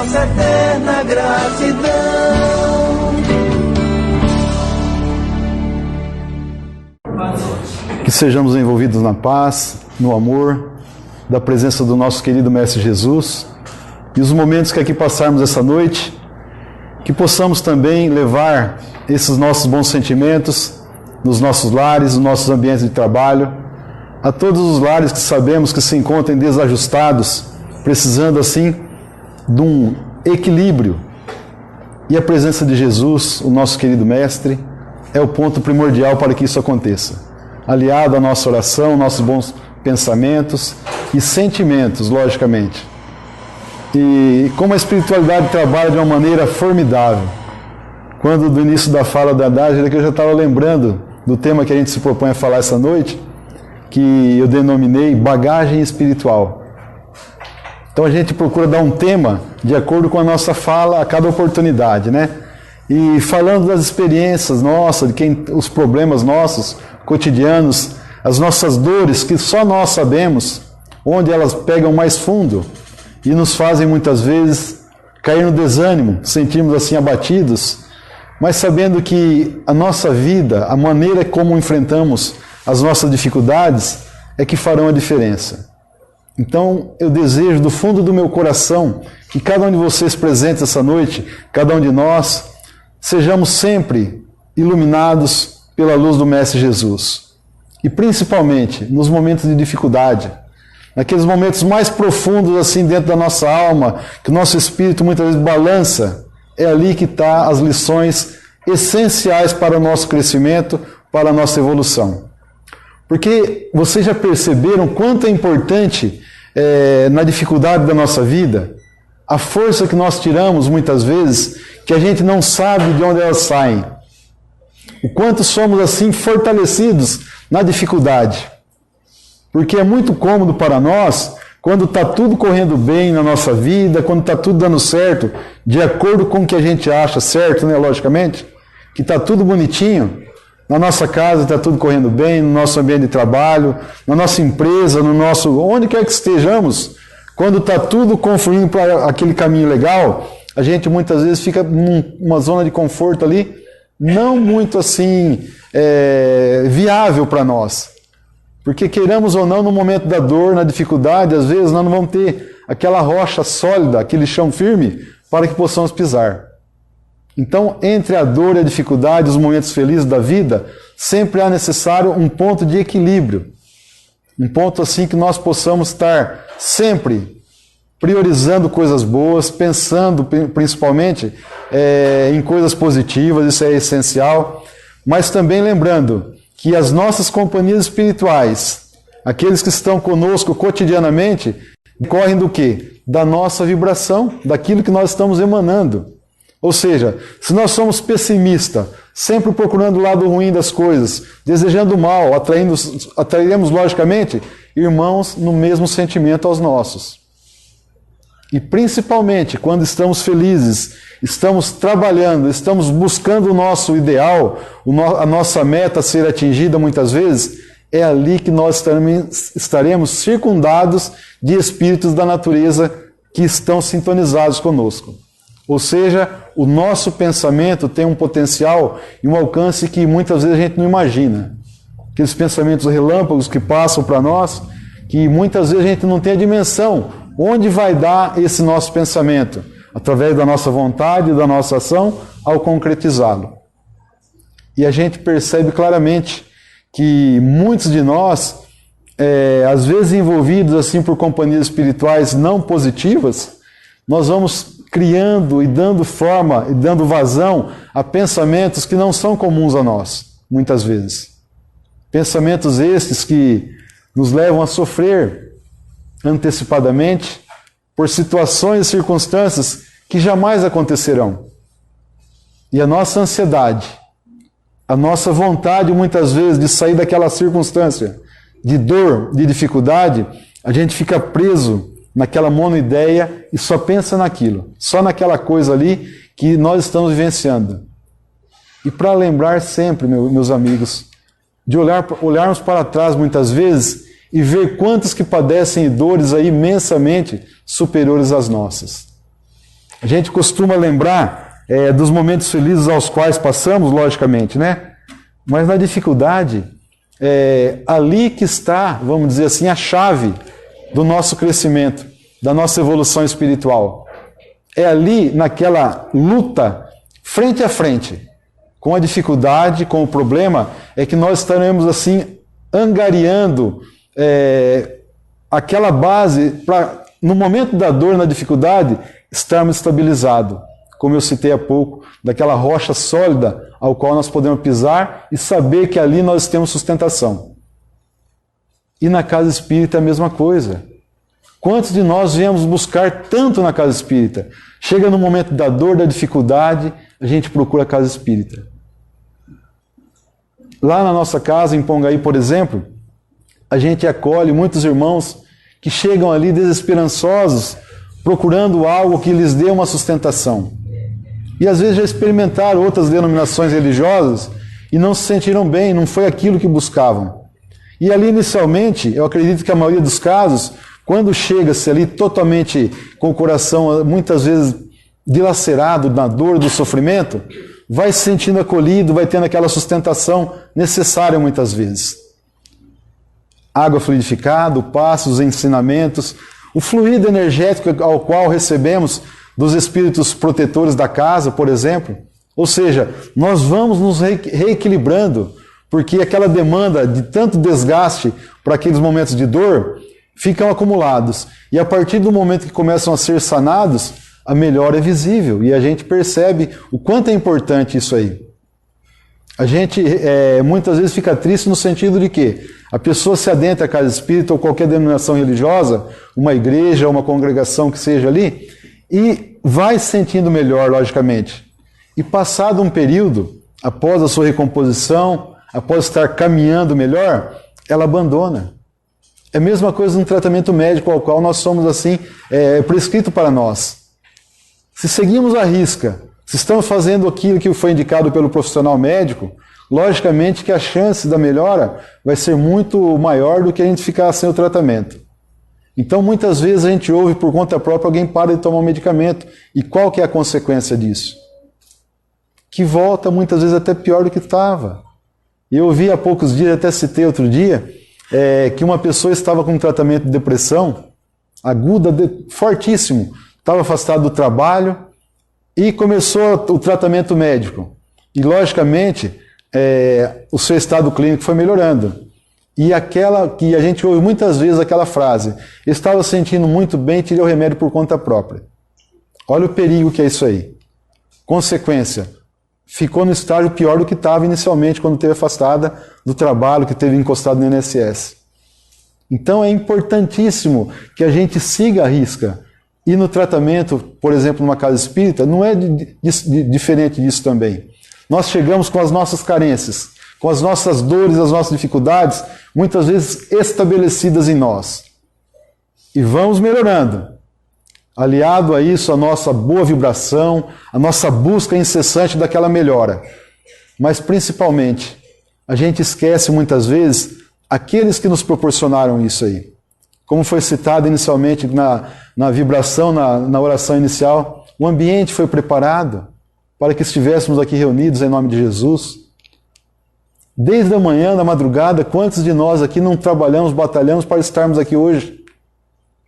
nossa eterna gratidão. Que sejamos envolvidos na paz, no amor, da presença do nosso querido Mestre Jesus, e os momentos que aqui passarmos essa noite, que possamos também levar esses nossos bons sentimentos nos nossos lares, nos nossos ambientes de trabalho, a todos os lares que sabemos que se encontram desajustados, precisando assim de um equilíbrio. E a presença de Jesus, o nosso querido Mestre, é o ponto primordial para que isso aconteça. Aliado à nossa oração, nossos bons pensamentos e sentimentos, logicamente. E como a espiritualidade trabalha de uma maneira formidável. Quando do início da fala da Dágera, que eu já estava lembrando do tema que a gente se propõe a falar essa noite, que eu denominei bagagem espiritual. Então a gente procura dar um tema de acordo com a nossa fala a cada oportunidade, né? E falando das experiências nossas, os problemas nossos, cotidianos, as nossas dores, que só nós sabemos, onde elas pegam mais fundo e nos fazem muitas vezes cair no desânimo, sentirmos assim abatidos, mas sabendo que a nossa vida, a maneira como enfrentamos as nossas dificuldades, é que farão a diferença. Então, eu desejo do fundo do meu coração que cada um de vocês presentes essa noite, cada um de nós, sejamos sempre iluminados pela luz do Mestre Jesus. E principalmente nos momentos de dificuldade, naqueles momentos mais profundos assim dentro da nossa alma, que o nosso espírito muitas vezes balança, é ali que estão as lições essenciais para o nosso crescimento, para a nossa evolução. Porque vocês já perceberam quanto é importante na dificuldade da nossa vida, a força que nós tiramos muitas vezes, que a gente não sabe de onde elas saem. O quanto somos assim fortalecidos na dificuldade. Porque é muito cômodo para nós, quando está tudo correndo bem na nossa vida, quando está tudo dando certo, de acordo com o que a gente acha certo, né, logicamente, que está tudo bonitinho, na nossa casa está tudo correndo bem, no nosso ambiente de trabalho, na nossa empresa, onde quer que estejamos, quando está tudo confluindo para aquele caminho legal, a gente muitas vezes fica numa zona de conforto ali, não muito assim viável para nós. Porque queiramos ou não, no momento da dor, na dificuldade, às vezes nós não vamos ter aquela rocha sólida, aquele chão firme, para que possamos pisar. Então, entre a dor e a dificuldade, os momentos felizes da vida, sempre há necessário um ponto de equilíbrio. Um ponto assim que nós possamos estar sempre priorizando coisas boas, pensando principalmente em coisas positivas, isso é essencial, mas também lembrando que as nossas companhias espirituais, aqueles que estão conosco cotidianamente, decorrem do quê? Da nossa vibração, daquilo que nós estamos emanando. Ou seja, se nós somos pessimistas, sempre procurando o lado ruim das coisas, desejando o mal, atrairemos logicamente irmãos no mesmo sentimento aos nossos. E principalmente quando estamos felizes, estamos trabalhando, estamos buscando o nosso ideal, a nossa meta a ser atingida muitas vezes, é ali que nós estaremos circundados de espíritos da natureza que estão sintonizados conosco. Ou seja, o nosso pensamento tem um potencial e um alcance que muitas vezes a gente não imagina. Aqueles pensamentos relâmpagos que passam para nós, que muitas vezes a gente não tem a dimensão. Onde vai dar esse nosso pensamento? Através da nossa vontade e da nossa ação ao concretizá-lo. E a gente percebe claramente que muitos de nós, às vezes envolvidos assim por companhias espirituais não positivas, nós vamos criando e dando forma e dando vazão a pensamentos que não são comuns a nós, muitas vezes. Pensamentos estes que nos levam a sofrer antecipadamente por situações e circunstâncias que jamais acontecerão. E a nossa ansiedade, a nossa vontade muitas vezes de sair daquela circunstância de dor, de dificuldade, a gente fica preso naquela monoideia e só pensa naquilo, só naquela coisa ali que nós estamos vivenciando. E para lembrar sempre, meus amigos, de olharmos para trás muitas vezes e ver quantos que padecem dores aí imensamente superiores às nossas. A gente costuma lembrar dos momentos felizes aos quais passamos, logicamente, né? Mas na dificuldade, ali que está, vamos dizer assim, a chave do nosso crescimento, da nossa evolução espiritual. É ali, naquela luta, frente a frente, com a dificuldade, com o problema, é que nós estaremos assim, angariando aquela base para, no momento da dor, na dificuldade, estarmos estabilizados. Como eu citei há pouco, daquela rocha sólida ao qual nós podemos pisar e saber que ali nós temos sustentação. E na casa espírita é a mesma coisa. Quantos de nós viemos buscar tanto na casa espírita? Chega no momento da dor, da dificuldade, a gente procura a casa espírita. Lá na nossa casa, em Pongaí, por exemplo, a gente acolhe muitos irmãos que chegam ali desesperançosos, procurando algo que lhes dê uma sustentação. E às vezes já experimentaram outras denominações religiosas e não se sentiram bem, não foi aquilo que buscavam. E ali inicialmente, eu acredito que a maioria dos casos, quando chega-se ali totalmente com o coração muitas vezes dilacerado na dor do sofrimento, vai se sentindo acolhido, vai tendo aquela sustentação necessária muitas vezes. Água fluidificada, o passo, os ensinamentos, o fluido energético ao qual recebemos dos espíritos protetores da casa, por exemplo. Ou seja, nós vamos nos reequilibrando, porque aquela demanda de tanto desgaste para aqueles momentos de dor ficam acumulados. E a partir do momento que começam a ser sanados, a melhora é visível e a gente percebe o quanto é importante isso aí. A gente muitas vezes fica triste no sentido de que a pessoa se adentra à casa espírita ou qualquer denominação religiosa, uma igreja, uma congregação que seja ali, e vai se sentindo melhor, logicamente. E passado um período, após a sua recomposição, após estar caminhando melhor, ela abandona. É a mesma coisa no tratamento médico ao qual nós somos assim, prescrito para nós. Se seguimos à risca, se estamos fazendo aquilo que foi indicado pelo profissional médico, logicamente que a chance da melhora vai ser muito maior do que a gente ficar sem o tratamento. Então, muitas vezes a gente ouve por conta própria alguém para de tomar um medicamento. E qual que é a consequência disso? Que volta muitas vezes até pior do que estava. Eu ouvi há poucos dias, até citei outro dia, que uma pessoa estava com um tratamento de depressão aguda, fortíssimo, estava afastado do trabalho e começou o tratamento médico. E, logicamente, o seu estado clínico foi melhorando. E aquela que a gente ouve muitas vezes aquela frase, estava sentindo muito bem, tirei o remédio por conta própria. Olha o perigo que é isso aí. Consequência, ficou no estágio pior do que estava inicialmente quando esteve afastada do trabalho, que teve encostado no INSS. Então é importantíssimo que a gente siga a risca. E no tratamento, por exemplo, numa casa espírita, não é diferente disso também. Nós chegamos com as nossas carências, com as nossas dores, as nossas dificuldades, muitas vezes estabelecidas em nós. E vamos melhorando. Aliado a isso, a nossa boa vibração, a nossa busca incessante daquela melhora. Mas, principalmente, a gente esquece muitas vezes aqueles que nos proporcionaram isso aí. Como foi citado inicialmente na vibração, na oração inicial, o ambiente foi preparado para que estivéssemos aqui reunidos em nome de Jesus. Desde a manhã, da madrugada, quantos de nós aqui não trabalhamos, batalhamos para estarmos aqui hoje?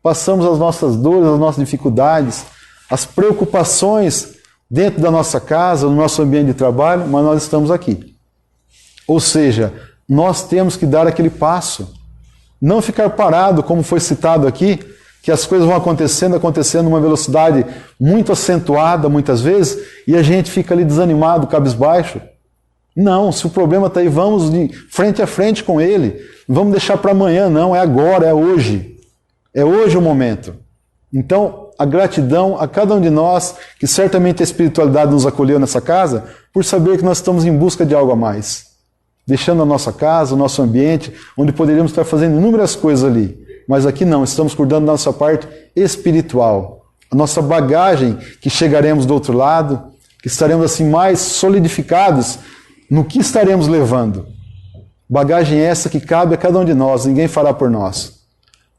Passamos as nossas dores, as nossas dificuldades, as preocupações dentro da nossa casa, no nosso ambiente de trabalho, mas nós estamos aqui. Ou seja, nós temos que dar aquele passo. Não ficar parado, como foi citado aqui, que as coisas vão acontecendo numa velocidade muito acentuada, muitas vezes, e a gente fica ali desanimado, cabisbaixo. Não, se o problema está aí, vamos de frente a frente com ele. Não vamos deixar para amanhã, não. É agora, é hoje. É hoje o momento. Então, a gratidão a cada um de nós, que certamente a espiritualidade nos acolheu nessa casa, por saber que nós estamos em busca de algo a mais. Deixando a nossa casa, o nosso ambiente, onde poderíamos estar fazendo inúmeras coisas ali. Mas aqui não, estamos cuidando da nossa parte espiritual. A nossa bagagem, que chegaremos do outro lado, que estaremos assim mais solidificados no que estaremos levando. Bagagem essa que cabe a cada um de nós, ninguém fará por nós.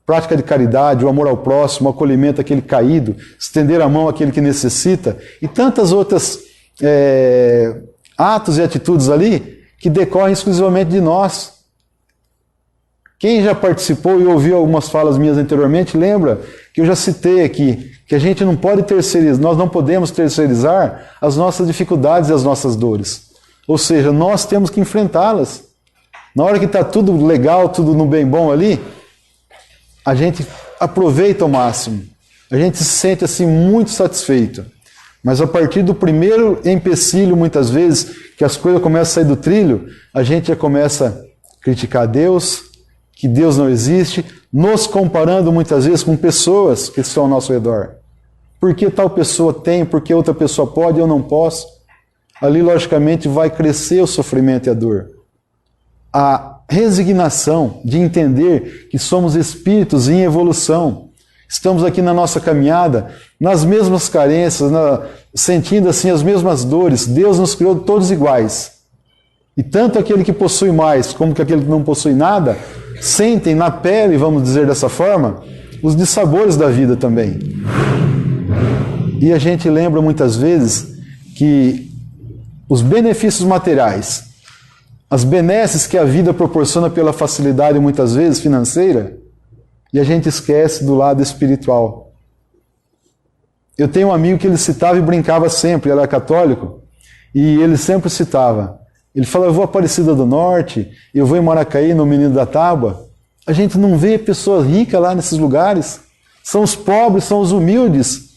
prática de caridade, o amor ao próximo, o acolhimento àquele caído, estender a mão àquele que necessita, e tantas outras atos e atitudes ali que decorrem exclusivamente de nós. Quem já participou e ouviu algumas falas minhas anteriormente, lembra que eu já citei aqui, que a gente não pode terceirizar, nós não podemos terceirizar as nossas dificuldades e as nossas dores. Ou seja, nós temos que enfrentá-las. Na hora que está tudo legal, tudo no bem bom ali, a gente aproveita ao máximo. A gente se sente assim muito satisfeito. Mas a partir do primeiro empecilho, muitas vezes, que as coisas começam a sair do trilho, a gente já começa a criticar Deus, que Deus não existe, nos comparando muitas vezes com pessoas que estão ao nosso redor. Por que tal pessoa tem, por que outra pessoa pode e eu não posso? Ali, logicamente, vai crescer o sofrimento e a dor. A resignação de entender que somos espíritos em evolução. Estamos aqui na nossa caminhada, nas mesmas carências, sentindo assim as mesmas dores. Deus nos criou todos iguais. E tanto aquele que possui mais como aquele que não possui nada, sentem na pele, vamos dizer dessa forma, os dissabores da vida também. E a gente lembra muitas vezes que os benefícios materiais, as benesses que a vida proporciona pela facilidade muitas vezes financeira, e a gente esquece do lado espiritual. Eu tenho um amigo que ele citava e brincava sempre, ele era católico, e ele sempre citava. Ele fala, eu vou a Aparecida do Norte, eu vou em Maracaí, no Menino da Tábua. A gente não vê pessoas ricas lá nesses lugares. São os pobres, são os humildes.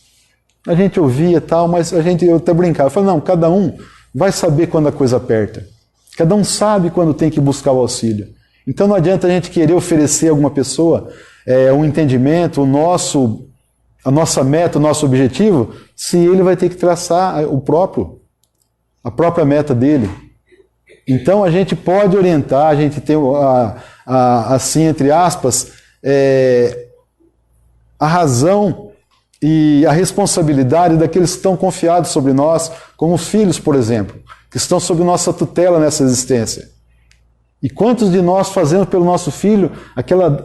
A gente ouvia e tal, mas eu até brincava. Eu falei, não, cada um vai saber quando a coisa aperta. Cada um sabe quando tem que buscar o auxílio. Então não adianta a gente querer oferecer a alguma pessoa um entendimento, a nossa meta, o nosso objetivo, se ele vai ter que traçar a própria meta dele. Então a gente pode orientar, a gente tem assim, entre aspas, a razão e a responsabilidade daqueles que estão confiados sobre nós, como filhos, por exemplo, que estão sob nossa tutela nessa existência. E quantos de nós fazemos pelo nosso filho,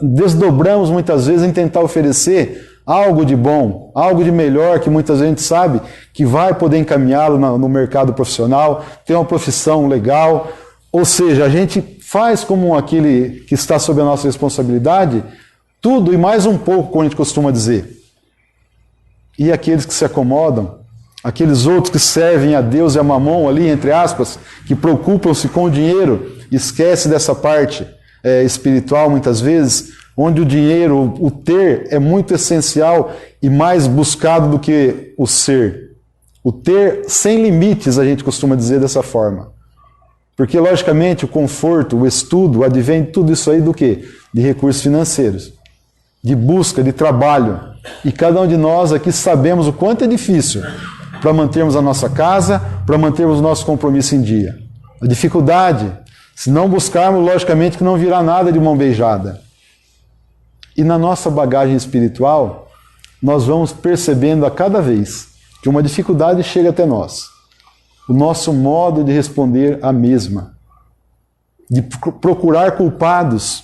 desdobramos muitas vezes em tentar oferecer algo de bom, algo de melhor, que muitas vezes a gente sabe que vai poder encaminhá-lo no mercado profissional, ter uma profissão legal. Ou seja, a gente faz como aquele que está sob a nossa responsabilidade, tudo e mais um pouco, como a gente costuma dizer. E aqueles que se acomodam, aqueles outros que servem a Deus e a Mamon ali, entre aspas, que preocupam-se com o dinheiro, esquece dessa parte espiritual muitas vezes, onde o dinheiro, o ter, é muito essencial e mais buscado do que o ser. O ter sem limites, a gente costuma dizer dessa forma. Porque, logicamente, o conforto, o estudo, advém tudo isso aí do quê? De recursos financeiros, de busca, de trabalho. E cada um de nós aqui sabemos o quanto é difícil para mantermos a nossa casa, para mantermos o nosso compromisso em dia. A dificuldade, se não buscarmos, logicamente que não virá nada de mão beijada. E na nossa bagagem espiritual, nós vamos percebendo a cada vez que uma dificuldade chega até nós. O nosso modo de responder à mesma. De procurar culpados,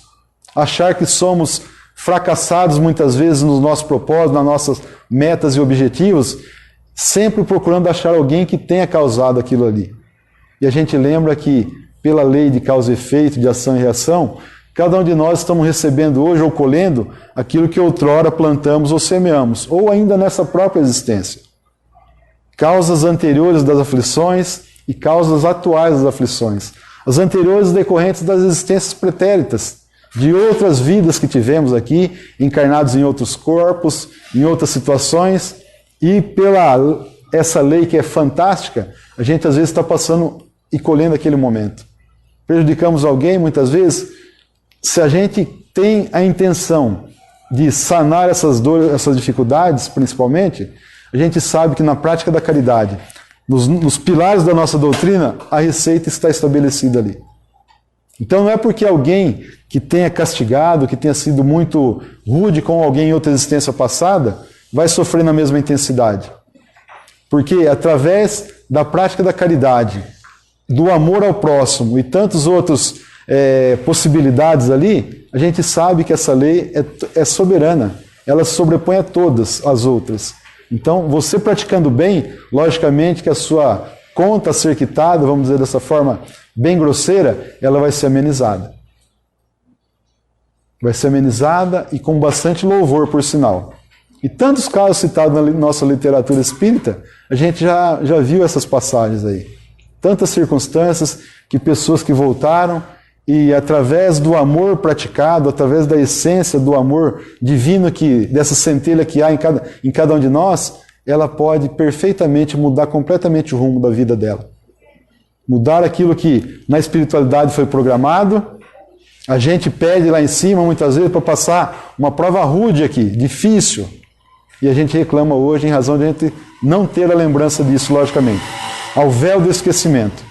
achar que somos fracassados muitas vezes nos nossos propósitos, nas nossas metas e objetivos, sempre procurando achar alguém que tenha causado aquilo ali. E a gente lembra que, pela lei de causa e efeito, de ação e reação, cada um de nós estamos recebendo hoje ou colhendo aquilo que outrora plantamos ou semeamos, ou ainda nessa própria existência. Causas anteriores das aflições e causas atuais das aflições. As anteriores decorrentes das existências pretéritas, de outras vidas que tivemos aqui, encarnados em outros corpos, em outras situações, e pela essa lei que é fantástica, a gente às vezes está passando e colhendo aquele momento. Prejudicamos alguém muitas vezes. Se a gente tem a intenção de sanar essas dores, essas dificuldades, principalmente, a gente sabe que na prática da caridade, nos pilares da nossa doutrina, a receita está estabelecida ali. Então não é porque alguém que tenha castigado, que tenha sido muito rude com alguém em outra existência passada, vai sofrer na mesma intensidade. Porque através da prática da caridade, do amor ao próximo e tantos outros possibilidades ali, a gente sabe que essa lei é soberana. Ela se sobrepõe a todas as outras. Então, você praticando bem, logicamente que a sua conta a ser quitada, vamos dizer dessa forma bem grosseira, ela vai ser amenizada. Vai ser amenizada e com bastante louvor, por sinal. E tantos casos citados na nossa literatura espírita, a gente já viu essas passagens aí. Tantas circunstâncias que pessoas que voltaram e através do amor praticado, através da essência do amor divino, dessa centelha que há em cada um de nós, ela pode perfeitamente mudar completamente o rumo da vida dela. Mudar aquilo que na espiritualidade foi programado. A gente pede lá em cima, muitas vezes, para passar uma prova rude aqui, difícil. E a gente reclama hoje em razão de a gente não ter a lembrança disso, logicamente. Ao véu do esquecimento.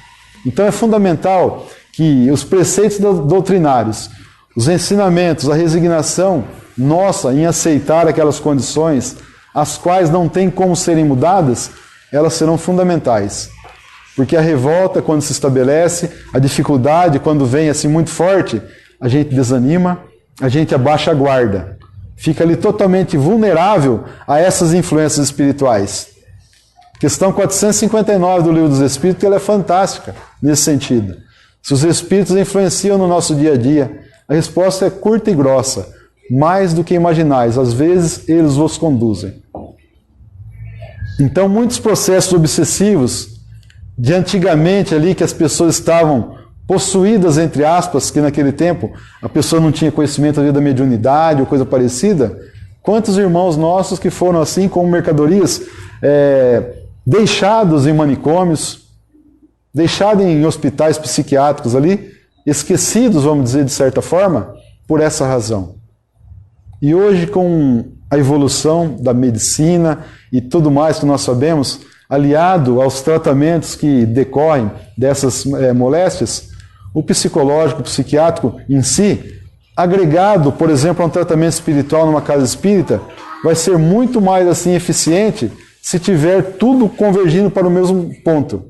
Então é fundamental que os preceitos doutrinários, os ensinamentos, a resignação nossa em aceitar aquelas condições, as quais não tem como serem mudadas, elas serão fundamentais. Porque a revolta, quando se estabelece, a dificuldade, quando vem assim muito forte, a gente desanima, a gente abaixa a guarda. Fica ali totalmente vulnerável a essas influências espirituais. Questão 459 do Livro dos Espíritos, ela é fantástica nesse sentido. Se os Espíritos influenciam no nosso dia a dia, a resposta é curta e grossa. Mais do que imaginais, às vezes eles vos conduzem. Então, muitos processos obsessivos de antigamente ali, que as pessoas estavam possuídas, entre aspas, que naquele tempo a pessoa não tinha conhecimento ali da mediunidade ou coisa parecida, quantos irmãos nossos que foram assim como mercadorias, deixados em manicômios, deixados em hospitais psiquiátricos ali, esquecidos, vamos dizer, de certa forma, por essa razão. E hoje, com a evolução da medicina e tudo mais que nós sabemos, aliado aos tratamentos que decorrem dessas moléstias, o psicológico, o psiquiátrico em si, agregado, por exemplo, a um tratamento espiritual numa casa espírita, vai ser muito mais assim eficiente se tiver tudo convergindo para o mesmo ponto.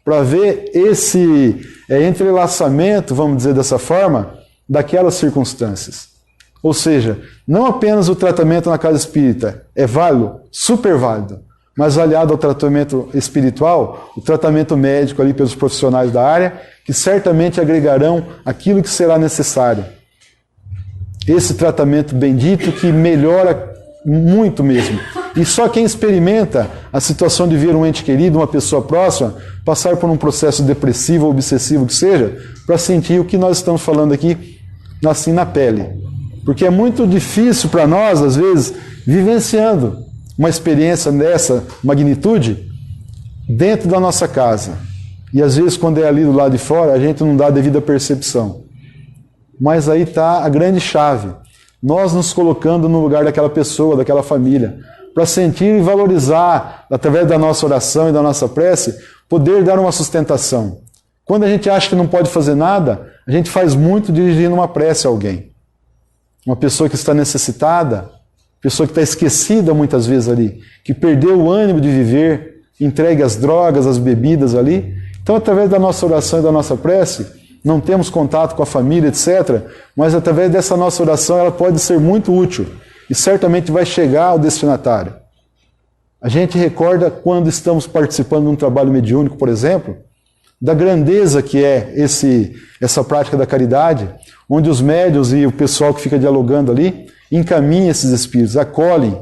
Para ver esse entrelaçamento, vamos dizer dessa forma, daquelas circunstâncias. Ou seja, não apenas o tratamento na casa espírita é válido, super válido, mas aliado ao tratamento espiritual, o tratamento médico ali pelos profissionais da área, que certamente agregarão aquilo que será necessário. Esse tratamento bendito que melhora muito mesmo. E só quem experimenta a situação de ver um ente querido, uma pessoa próxima, passar por um processo depressivo ou obsessivo que seja, para sentir o que nós estamos falando aqui, assim, na pele. Porque é muito difícil para nós, às vezes, vivenciando uma experiência dessa magnitude dentro da nossa casa. E às vezes, quando é ali do lado de fora, a gente não dá a devida percepção. Mas aí está a grande chave. Nós nos colocando no lugar daquela pessoa, daquela família, para sentir e valorizar, através da nossa oração e da nossa prece, poder dar uma sustentação. Quando a gente acha que não pode fazer nada, a gente faz muito dirigindo uma prece a alguém. Uma pessoa que está necessitada, pessoa que está esquecida muitas vezes ali, que perdeu o ânimo de viver, entregue às drogas, às bebidas ali. Então, através da nossa oração e da nossa prece, não temos contato com a família, etc., mas através dessa nossa oração ela pode ser muito útil e certamente vai chegar ao destinatário. A gente recorda quando estamos participando de um trabalho mediúnico, por exemplo, da grandeza que é essa prática da caridade, onde os médiuns e o pessoal que fica dialogando ali encaminham esses espíritos, acolhem,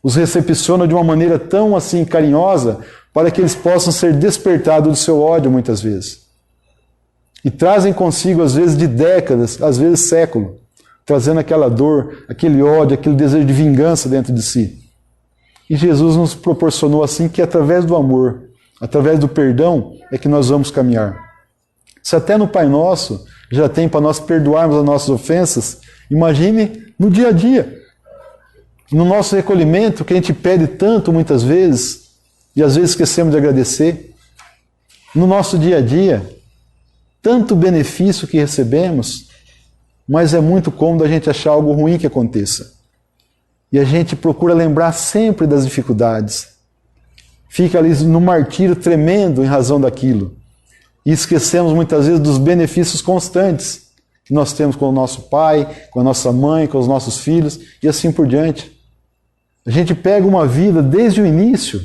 os recepcionam de uma maneira tão assim carinhosa para que eles possam ser despertados do seu ódio muitas vezes. E trazem consigo, às vezes, de décadas, às vezes século, trazendo aquela dor, aquele ódio, aquele desejo de vingança dentro de si. E Jesus nos proporcionou assim que através do amor, através do perdão, é que nós vamos caminhar. Se até no Pai Nosso já tem para nós perdoarmos as nossas ofensas, imagine no dia a dia. No nosso recolhimento, que a gente pede tanto muitas vezes, e às vezes esquecemos de agradecer. No nosso dia a dia, tanto benefício que recebemos, mas é muito cômodo a gente achar algo ruim que aconteça. E a gente procura lembrar sempre das dificuldades. Fica ali no martírio tremendo em razão daquilo. E esquecemos muitas vezes dos benefícios constantes. que nós temos com o nosso pai, com a nossa mãe, com os nossos filhos e assim por diante. A gente pega uma vida desde o início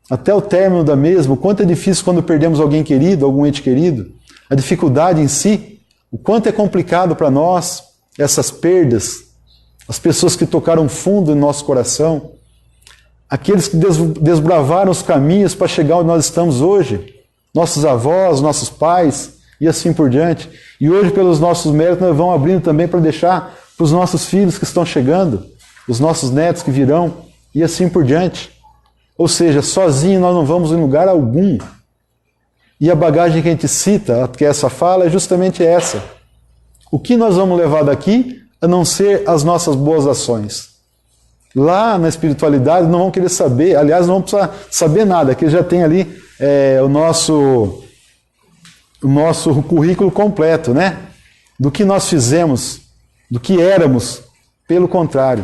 até o término da mesma, o quanto é difícil quando perdemos alguém querido, algum ente querido, a dificuldade em si, o quanto é complicado para nós essas perdas, as pessoas que tocaram fundo em nosso coração, aqueles que desbravaram os caminhos para chegar onde nós estamos hoje, nossos avós, nossos pais e assim por diante. E hoje, pelos nossos méritos, nós vamos abrindo também para deixar para os nossos filhos que estão chegando, os nossos netos que virão e assim por diante. Ou seja, sozinho nós não vamos em lugar algum. E a bagagem que a gente cita, que essa fala, é justamente essa. O que nós vamos levar daqui a não ser as nossas boas ações? Lá na espiritualidade não vão querer saber, aliás, não vão precisar saber nada, que já tem ali o nosso currículo completo, né? Do que nós fizemos, do que éramos. Pelo contrário,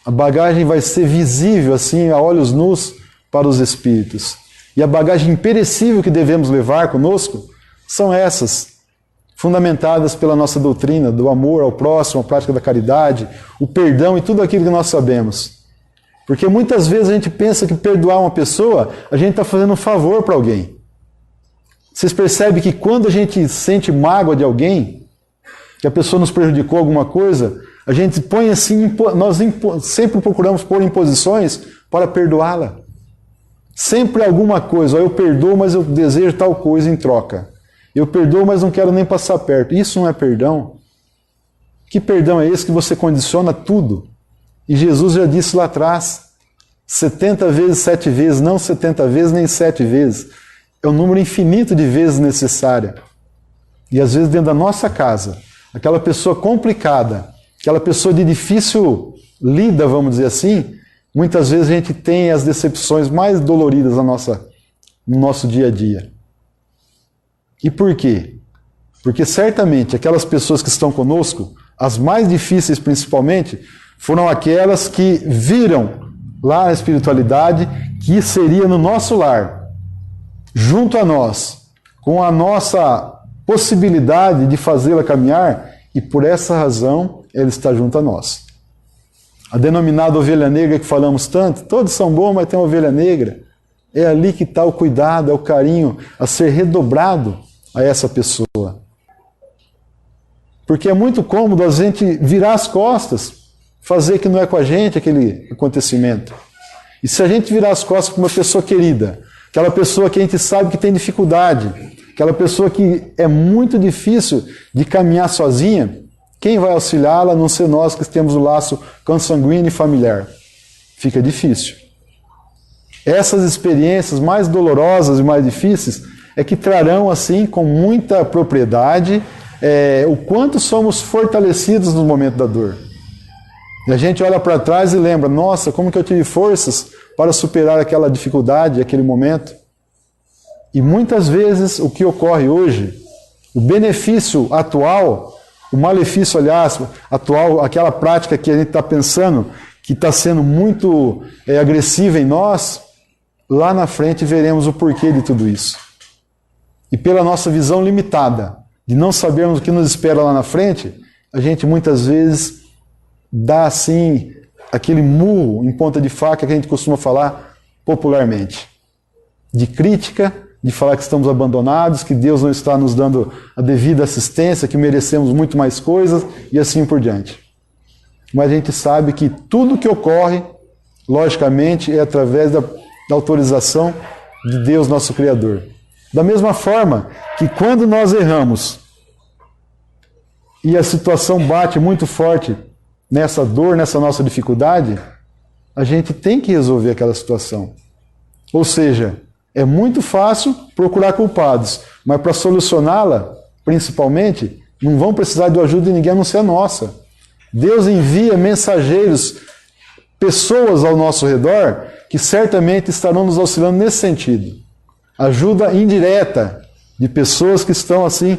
a bagagem vai ser visível assim a olhos nus para os espíritos. E a bagagem imperecível que devemos levar conosco são essas, fundamentadas pela nossa doutrina, do amor ao próximo, a prática da caridade, o perdão e tudo aquilo que nós sabemos. Porque muitas vezes a gente pensa que perdoar uma pessoa, a gente está fazendo um favor para alguém. Vocês percebem que quando a gente sente mágoa de alguém, que a pessoa nos prejudicou alguma coisa, a gente põe assim, nós sempre procuramos pôr imposições para perdoá-la. Sempre alguma coisa, eu perdoo, mas eu desejo tal coisa em troca. Eu perdoo, mas não quero nem passar perto. Isso não é perdão. Que perdão é esse que você condiciona tudo? E Jesus já disse lá atrás, 70 vezes, 7 vezes, não 70 vezes, nem 7 vezes. É um número infinito de vezes necessária. E às vezes dentro da nossa casa, aquela pessoa complicada, aquela pessoa de difícil lida, vamos dizer assim, muitas vezes a gente tem as decepções mais doloridas no nosso dia a dia. E por quê? Porque certamente aquelas pessoas que estão conosco, as mais difíceis principalmente, foram aquelas que viram lá na espiritualidade que seria no nosso lar, junto a nós, com a nossa possibilidade de fazê-la caminhar, e por essa razão ela está junto a nós. A denominada ovelha negra que falamos tanto, todos são bons, mas tem uma ovelha negra. É ali que está o cuidado, é o carinho a ser redobrado a essa pessoa. Porque é muito cômodo a gente virar as costas, fazer que não é com a gente aquele acontecimento. E se a gente virar as costas para uma pessoa querida, aquela pessoa que a gente sabe que tem dificuldade, aquela pessoa que é muito difícil de caminhar sozinha, quem vai auxiliá-la a não ser nós que temos o laço consanguíneo e familiar? Fica difícil. Essas experiências mais dolorosas e mais difíceis é que trarão, assim, com muita propriedade, o quanto somos fortalecidos no momento da dor. E a gente olha para trás e lembra, nossa, como que eu tive forças para superar aquela dificuldade, aquele momento. E muitas vezes o que ocorre hoje, o benefício atual, o malefício, aliás, atual, aquela prática que a gente está pensando, que está sendo muito agressiva em nós, lá na frente veremos o porquê de tudo isso. E pela nossa visão limitada, de não sabermos o que nos espera lá na frente, a gente muitas vezes dá assim aquele murro em ponta de faca que a gente costuma falar popularmente. De crítica, de falar que estamos abandonados, que Deus não está nos dando a devida assistência, que merecemos muito mais coisas e assim por diante. Mas a gente sabe que tudo que ocorre, logicamente, é através da autorização de Deus, nosso Criador. Da mesma forma que quando nós erramos e a situação bate muito forte nessa dor, nessa nossa dificuldade, a gente tem que resolver aquela situação. Ou seja, é muito fácil procurar culpados, mas para solucioná-la, principalmente, não vão precisar de ajuda de ninguém a não ser a nossa. Deus envia mensageiros, pessoas ao nosso redor, que certamente estarão nos auxiliando nesse sentido. Ajuda indireta de pessoas que estão assim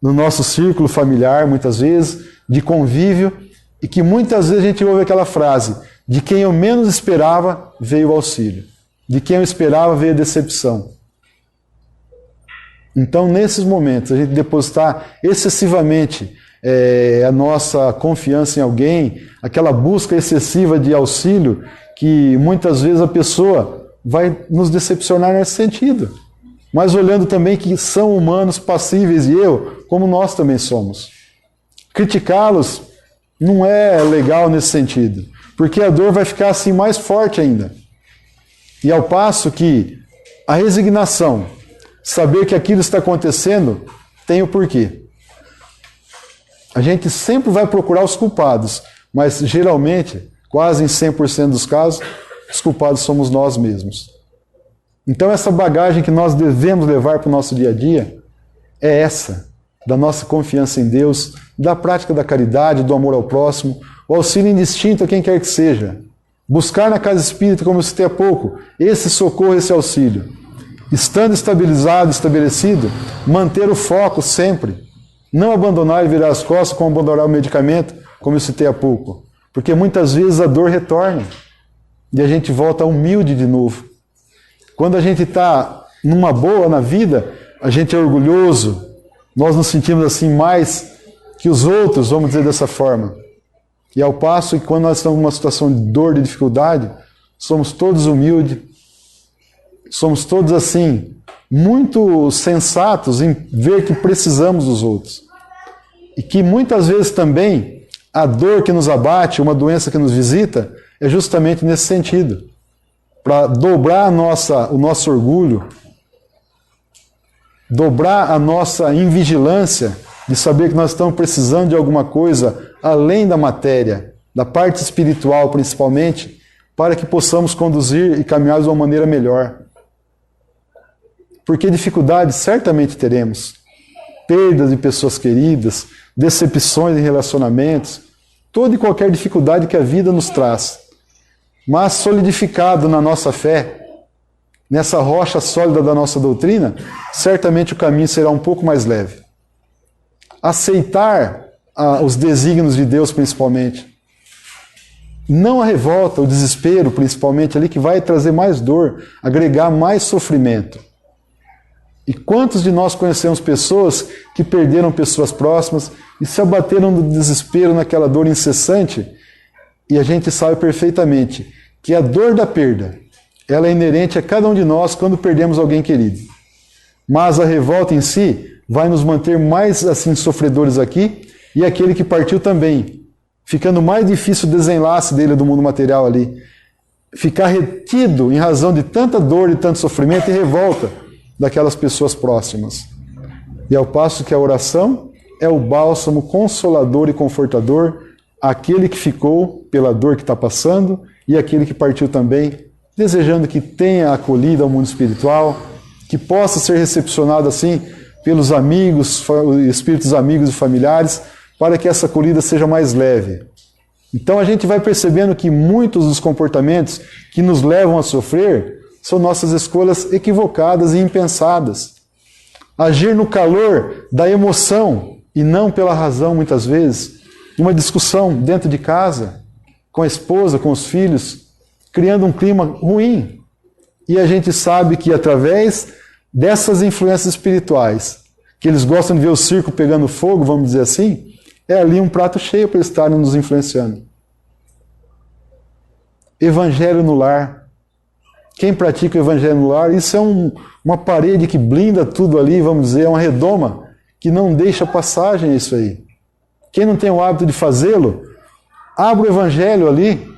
no nosso círculo familiar, muitas vezes, de convívio, e que muitas vezes a gente ouve aquela frase, de quem eu menos esperava veio o auxílio. De quem eu esperava veio a decepção. Então, nesses momentos, a gente depositar excessivamente a nossa confiança em alguém, aquela busca excessiva de auxílio, que muitas vezes a pessoa vai nos decepcionar nesse sentido. Mas olhando também que são humanos passíveis e como nós também somos. Criticá-los não é legal nesse sentido, porque a dor vai ficar assim mais forte ainda. E ao passo que a resignação, saber que aquilo está acontecendo, tem o porquê. A gente sempre vai procurar os culpados, mas geralmente, quase em 100% dos casos, os culpados somos nós mesmos. Então essa bagagem que nós devemos levar para o nosso dia a dia é essa, da nossa confiança em Deus, da prática da caridade, do amor ao próximo, o auxílio indistinto a quem quer que seja. Buscar na casa espírita, como eu citei há pouco, esse socorro, esse auxílio. Estando estabilizado, estabelecido, manter o foco sempre. Não abandonar e virar as costas como abandonar o medicamento, como eu citei há pouco. Porque muitas vezes a dor retorna e a gente volta humilde de novo. Quando a gente está numa boa na vida, a gente é orgulhoso, nós nos sentimos assim mais que os outros, vamos dizer dessa forma. E ao passo que quando nós estamos numa situação de dor, de dificuldade, somos todos humildes, somos todos assim, muito sensatos em ver que precisamos dos outros. E que muitas vezes também a dor que nos abate, uma doença que nos visita, é justamente nesse sentido. Para dobrar o nosso orgulho, dobrar a nossa invigilância de saber que nós estamos precisando de alguma coisa além da matéria, da parte espiritual principalmente, para que possamos conduzir e caminhar de uma maneira melhor. Porque dificuldades certamente teremos. Perdas de pessoas queridas, decepções em relacionamentos, toda e qualquer dificuldade que a vida nos traz. Mas solidificado na nossa fé, nessa rocha sólida da nossa doutrina, certamente o caminho será um pouco mais leve. Aceitar os desígnios de Deus, principalmente. Não a revolta, o desespero, principalmente, ali que vai trazer mais dor, agregar mais sofrimento. E quantos de nós conhecemos pessoas que perderam pessoas próximas e se abateram no desespero, naquela dor incessante? E a gente sabe perfeitamente que a dor da perda, ela é inerente a cada um de nós quando perdemos alguém querido. Mas a revolta em si vai nos manter mais assim sofredores aqui, e aquele que partiu também, ficando mais difícil o desenlace dele do mundo material ali. Ficar retido em razão de tanta dor e tanto sofrimento e revolta daquelas pessoas próximas. E ao passo que a oração é o bálsamo consolador e confortador àquele que ficou pela dor que está passando e aquele que partiu também, desejando que tenha acolhida ao mundo espiritual, que possa ser recepcionado assim pelos amigos, espíritos amigos e familiares, para que essa acolhida seja mais leve. Então a gente vai percebendo que muitos dos comportamentos que nos levam a sofrer são nossas escolhas equivocadas e impensadas. Agir no calor da emoção e não pela razão, muitas vezes. Uma discussão dentro de casa, com a esposa, com os filhos, criando um clima ruim. E a gente sabe que através dessas influências espirituais, que eles gostam de ver o circo pegando fogo, vamos dizer assim, é ali um prato cheio para eles estarem nos influenciando. Evangelho no lar. Quem pratica o evangelho no lar, isso é uma parede que blinda tudo ali, vamos dizer, é uma redoma que não deixa passagem a isso aí. Quem não tem o hábito de fazê-lo, abre o evangelho ali,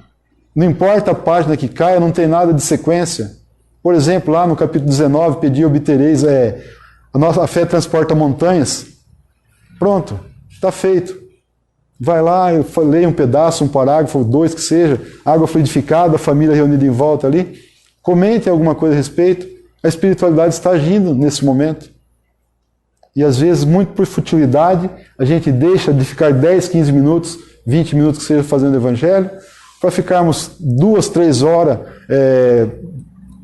não importa a página que caia, não tem nada de sequência. Por exemplo, lá no capítulo 19, pedi e obtereis, a fé transporta montanhas. Pronto, está feito. Vai lá, leia um pedaço, um parágrafo, 2 que seja, água fluidificada, a família reunida em volta ali. Comente alguma coisa a respeito. A espiritualidade está agindo nesse momento. E às vezes, muito por futilidade, a gente deixa de ficar 10, 15 minutos, 20 minutos que seja fazendo o evangelho, para ficarmos 2, 3 horas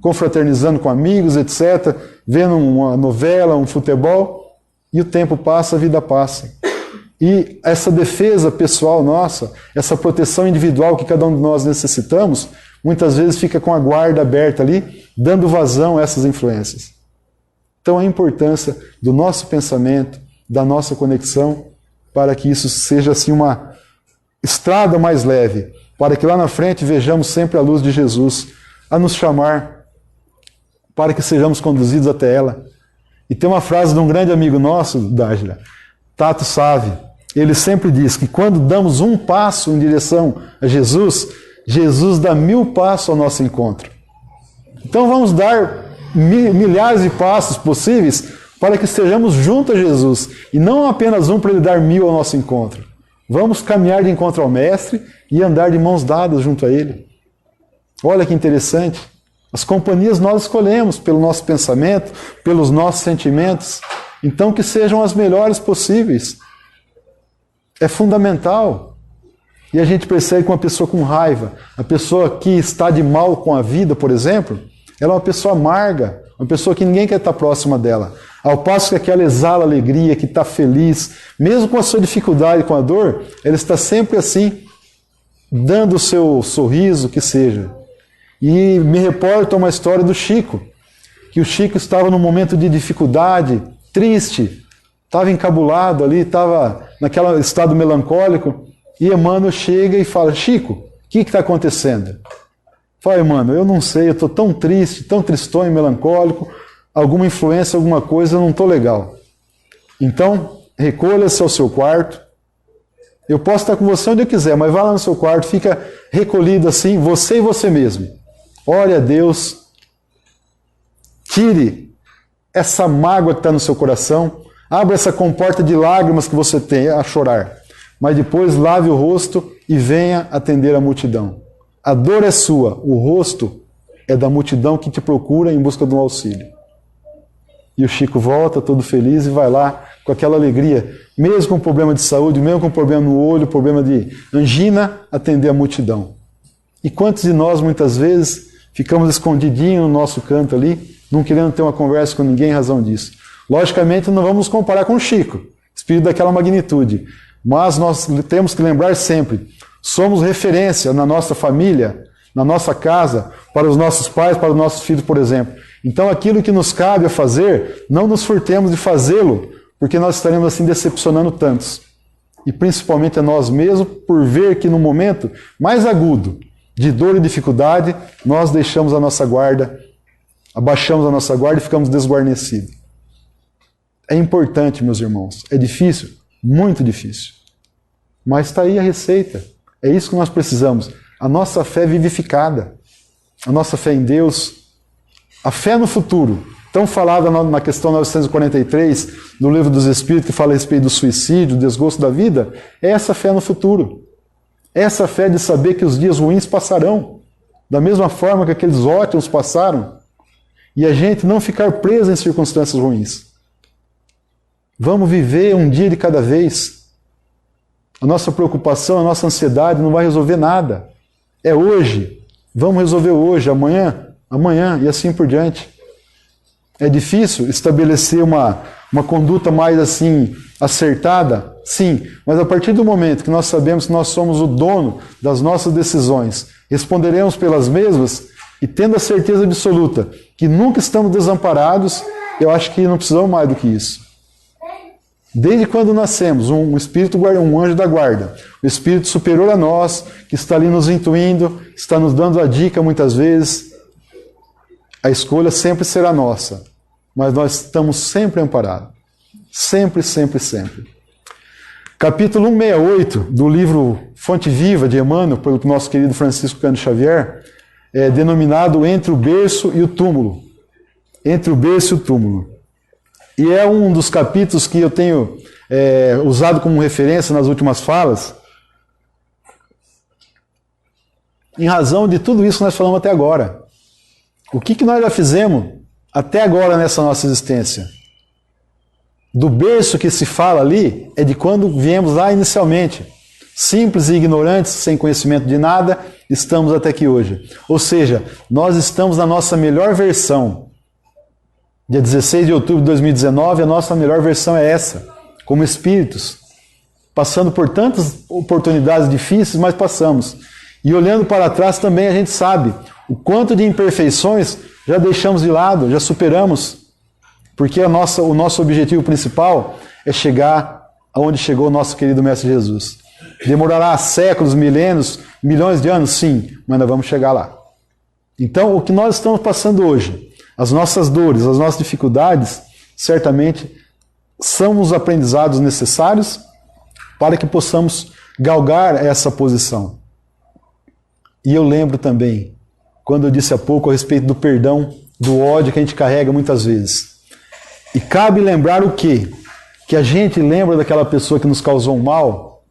confraternizando com amigos, etc., vendo uma novela, um futebol, e o tempo passa, a vida passa. E essa defesa pessoal nossa, essa proteção individual que cada um de nós necessitamos, muitas vezes fica com a guarda aberta ali, dando vazão a essas influências. Então a importância do nosso pensamento, da nossa conexão, para que isso seja assim uma estrada mais leve, para que lá na frente vejamos sempre a luz de Jesus a nos chamar, para que sejamos conduzidos até ela. E tem uma frase de um grande amigo nosso, Dágila, Tato Save. Ele sempre diz que quando damos um passo em direção a Jesus, Jesus dá 1000 passos ao nosso encontro. Então vamos dar milhares de passos possíveis para que estejamos junto a Jesus, e não apenas um para Ele dar 1000 ao nosso encontro. Vamos caminhar de encontro ao Mestre e andar de mãos dadas junto a Ele. Olha que interessante. As companhias nós escolhemos pelo nosso pensamento, pelos nossos sentimentos. Então que sejam as melhores possíveis. É fundamental. E a gente percebe que uma pessoa com raiva, a pessoa que está de mal com a vida, por exemplo, ela é uma pessoa amarga, uma pessoa que ninguém quer estar próxima dela. Ao passo que aquela exala alegria, que está feliz, mesmo com a sua dificuldade, com a dor, ela está sempre assim, dando o seu sorriso, que seja. E me reporta uma história do Chico, que o Chico estava num momento de dificuldade, triste, estava encabulado ali, estava naquele estado melancólico, e Emmanuel chega e fala: Chico, o que está acontecendo? Fala: Emmanuel, eu não sei, eu estou tão triste, tão tristonho, melancólico, alguma influência, alguma coisa, eu não estou legal. Então, recolha-se ao seu quarto. Eu posso estar com você onde eu quiser, mas vá lá no seu quarto, fica recolhido assim, você e você mesmo. Ore a Deus, tire essa mágoa que está no seu coração, abra essa comporta de lágrimas que você tem a chorar, mas depois lave o rosto e venha atender a multidão. A dor é sua, o rosto é da multidão que te procura em busca de um auxílio. E o Chico volta todo feliz e vai lá com aquela alegria, mesmo com problema de saúde, mesmo com problema no olho, problema de angina, atender a multidão. E quantos de nós, muitas vezes, ficamos escondidinhos no nosso canto ali, não querendo ter uma conversa com ninguém em razão disso? Logicamente, não vamos nos comparar com o Chico, espírito daquela magnitude, mas nós temos que lembrar sempre, somos referência na nossa família, na nossa casa, para os nossos pais, para os nossos filhos, por exemplo. Então, aquilo que nos cabe a fazer, não nos furtemos de fazê-lo, porque nós estaremos assim decepcionando tantos. E principalmente a nós mesmos, por ver que no momento mais agudo de dor e dificuldade, nós deixamos a nossa guarda, abaixamos a nossa guarda e ficamos desguarnecidos. É importante, meus irmãos. É difícil? Muito difícil. Mas está aí a receita. É isso que nós precisamos. A nossa fé vivificada. A nossa fé em Deus. A fé no futuro. Tão falada na questão 943 do Livro dos Espíritos, que fala a respeito do suicídio, do desgosto da vida. É essa fé no futuro. É essa fé de saber que os dias ruins passarão. Da mesma forma que aqueles ótimos passaram. E a gente não ficar preso em circunstâncias ruins. Vamos viver um dia de cada vez. A nossa preocupação, a nossa ansiedade não vai resolver nada. É hoje. Vamos resolver hoje, amanhã e assim por diante. É difícil estabelecer uma conduta mais assim acertada? Sim, mas a partir do momento que nós sabemos que nós somos o dono das nossas decisões, responderemos pelas mesmas e tendo a certeza absoluta que nunca estamos desamparados, eu acho que não precisamos mais do que isso. Desde quando nascemos, um espírito, um anjo da guarda, o espírito superior a nós, que está ali nos intuindo, está nos dando a dica muitas vezes, a escolha sempre será nossa, mas nós estamos sempre amparados. Sempre, sempre, sempre. Capítulo 168 do livro Fonte Viva de Emmanuel, pelo nosso querido Francisco Cândido Xavier, é denominado Entre o Berço e o Túmulo. Entre o Berço e o Túmulo. E é um dos capítulos que eu tenho usado como referência nas últimas falas, em razão de tudo isso que nós falamos até agora. O que nós já fizemos até agora nessa nossa existência? Do berço que se fala ali é de quando viemos lá inicialmente. Simples e ignorantes, sem conhecimento de nada, estamos até aqui hoje. Ou seja, nós estamos na nossa melhor versão. Dia 16 de outubro de 2019, a nossa melhor versão é essa, como espíritos, passando por tantas oportunidades difíceis, mas passamos. E olhando para trás também a gente sabe o quanto de imperfeições já deixamos de lado, já superamos. Porque o nosso objetivo principal é chegar aonde chegou o nosso querido Mestre Jesus. Demorará séculos, milênios, milhões de anos? Sim, mas nós vamos chegar lá. Então, o que nós estamos passando hoje, as nossas dores, as nossas dificuldades, certamente são os aprendizados necessários para que possamos galgar essa posição. E eu lembro também, quando eu disse há pouco a respeito do perdão, do ódio que a gente carrega muitas vezes. E cabe lembrar o quê? Que a gente lembra daquela pessoa que nos causou um mal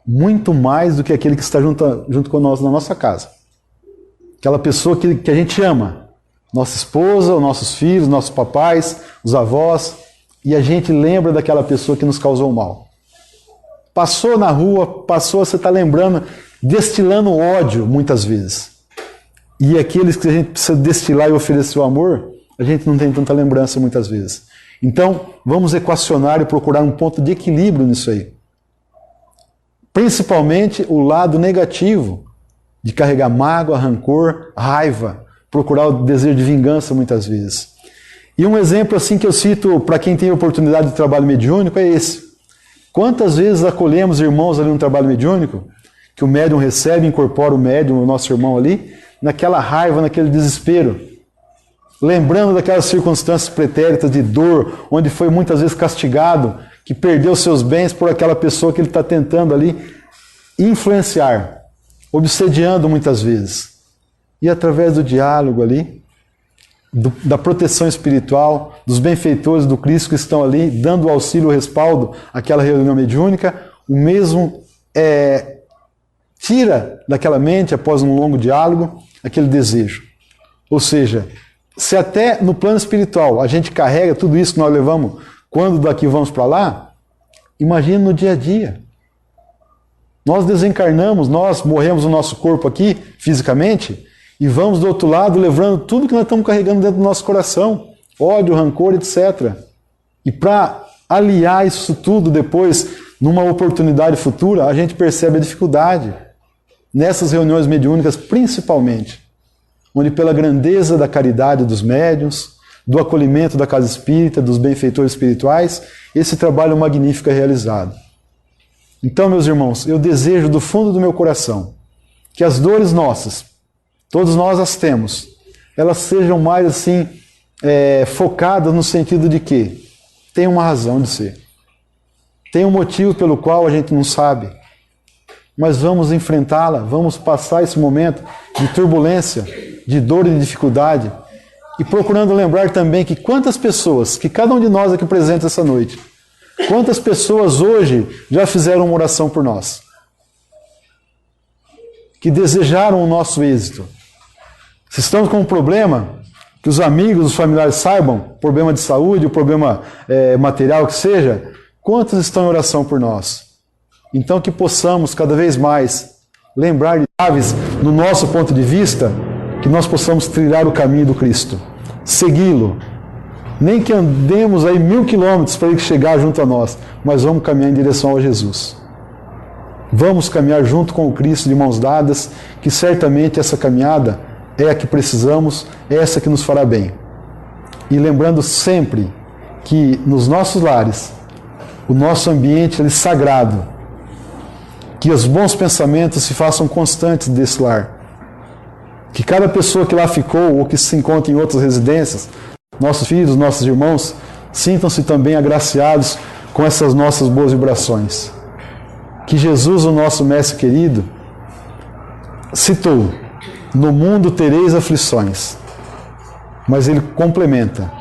muito mais do que aquele que está junto conosco na nossa casa. Aquela pessoa que a gente ama. Nossa esposa, os nossos filhos, nossos papais, os avós. E a gente lembra daquela pessoa que nos causou mal. Passou na rua, você está lembrando, destilando ódio muitas vezes. E aqueles que a gente precisa destilar e oferecer o amor, a gente não tem tanta lembrança muitas vezes. Então, vamos equacionar e procurar um ponto de equilíbrio nisso aí. Principalmente o lado negativo de carregar mágoa, rancor, raiva, procurar o desejo de vingança muitas vezes. E um exemplo assim que eu cito para quem tem oportunidade de trabalho mediúnico é esse. Quantas vezes acolhemos irmãos ali no trabalho mediúnico, que o médium recebe, incorpora o médium, o nosso irmão ali, naquela raiva, naquele desespero, lembrando daquelas circunstâncias pretéritas de dor, onde foi muitas vezes castigado, que perdeu seus bens por aquela pessoa que ele está tentando ali influenciar, obsediando muitas vezes. E através do diálogo ali, da proteção espiritual, dos benfeitores do Cristo que estão ali, dando auxílio, respaldo àquela reunião mediúnica, o mesmo tira daquela mente, após um longo diálogo, aquele desejo. Ou seja, se até no plano espiritual a gente carrega tudo isso que nós levamos quando daqui vamos para lá, imagine no dia a dia. Nós desencarnamos, nós morremos o nosso corpo aqui, fisicamente, e vamos do outro lado levando tudo que nós estamos carregando dentro do nosso coração, ódio, rancor, etc. E para aliar isso tudo depois, numa oportunidade futura, a gente percebe a dificuldade. Nessas reuniões mediúnicas, principalmente, onde pela grandeza da caridade dos médiuns, do acolhimento da casa espírita, dos benfeitores espirituais, esse trabalho magnífico é realizado. Então, meus irmãos, eu desejo do fundo do meu coração que as dores nossas, todos nós as temos, elas sejam mais assim, focadas no sentido de que tem uma razão de ser. Tem um motivo pelo qual a gente não sabe. Mas vamos enfrentá-la, vamos passar esse momento de turbulência, de dor e de dificuldade, e procurando lembrar também que quantas pessoas, que cada um de nós aqui presentes essa noite, quantas pessoas hoje já fizeram uma oração por nós, que desejaram o nosso êxito. Se estamos com um problema, que os amigos, os familiares saibam, problema de saúde, o problema material que seja, quantos estão em oração por nós? Então que possamos cada vez mais lembrar de chaves no nosso ponto de vista, que nós possamos trilhar o caminho do Cristo, segui-lo. Nem que andemos aí 1000 quilômetros para ele chegar junto a nós, mas vamos caminhar em direção ao Jesus. Vamos caminhar junto com o Cristo de mãos dadas, que certamente essa caminhada é a que precisamos, é essa que nos fará bem. E lembrando sempre que nos nossos lares, o nosso ambiente é sagrado, que os bons pensamentos se façam constantes desse lar. Que cada pessoa que lá ficou ou que se encontra em outras residências, nossos filhos, nossos irmãos, sintam-se também agraciados com essas nossas boas vibrações. Que Jesus, o nosso Mestre querido, citou: no mundo tereis aflições. Mas ele complementa: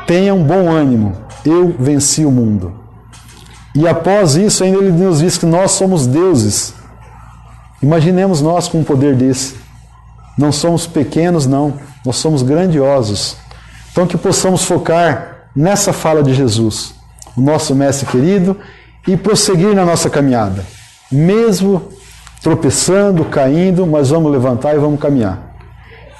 tenham bom ânimo, eu venci o mundo. E após isso, ainda ele nos diz que nós somos deuses. Imaginemos nós com um poder desse. Não somos pequenos, não. Nós somos grandiosos. Então que possamos focar nessa fala de Jesus, o nosso Mestre querido, e prosseguir na nossa caminhada. Mesmo tropeçando, caindo, mas vamos levantar e vamos caminhar.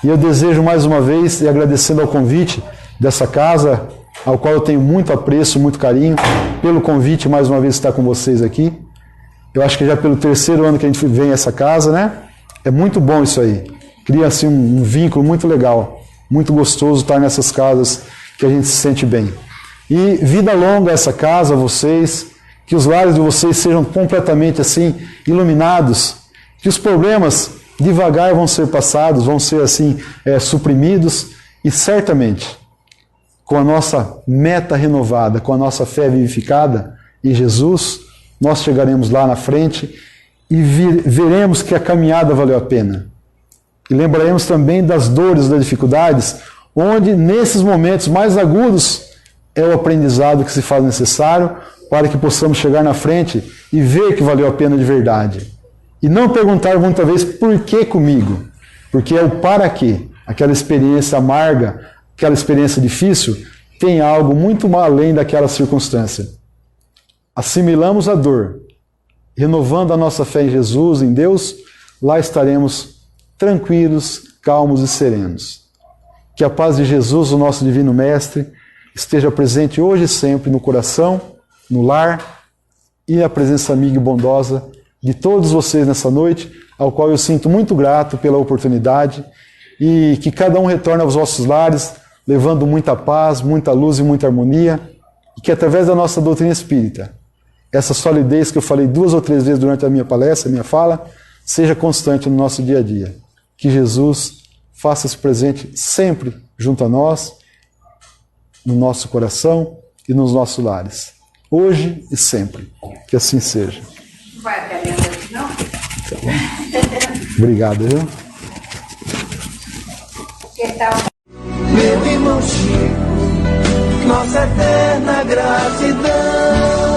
E eu desejo mais uma vez, e agradecendo ao convite dessa casa, ao qual eu tenho muito apreço, muito carinho, pelo convite mais uma vez estar com vocês aqui. Eu acho que já pelo 3º ano que a gente vem a essa casa, né? É muito bom isso aí. Cria assim um vínculo muito legal, muito gostoso estar nessas casas que a gente se sente bem. E vida longa a essa casa, a vocês, que os lares de vocês sejam completamente assim iluminados, que os problemas devagar vão ser passados, vão ser assim suprimidos, e certamente com a nossa meta renovada, com a nossa fé vivificada em Jesus, nós chegaremos lá na frente e veremos que a caminhada valeu a pena. E lembraremos também das dores, das dificuldades, onde nesses momentos mais agudos é o aprendizado que se faz necessário para que possamos chegar na frente e ver que valeu a pena de verdade. E não perguntar muitas vezes por que comigo, porque é o para quê. Aquela experiência amarga, aquela experiência difícil, tem algo muito além daquela circunstância. Assimilamos a dor, renovando a nossa fé em Jesus, em Deus, lá estaremos tranquilos, calmos e serenos. Que a paz de Jesus, o nosso Divino Mestre, esteja presente hoje e sempre no coração, no lar e a presença amiga e bondosa de todos vocês nessa noite, ao qual eu sinto muito grato pela oportunidade, e que cada um retorne aos vossos lares, levando muita paz, muita luz e muita harmonia, e que através da nossa doutrina espírita, essa solidez que eu falei 2 ou 3 vezes durante a minha palestra, a minha fala, seja constante no nosso dia a dia. Que Jesus faça-se presente sempre junto a nós, no nosso coração e nos nossos lares. Hoje e sempre. Que assim seja. Não vai até meia-noite, não? Tá bom. Obrigado, viu? Que tal? Meu irmão Chico, nossa eterna gratidão.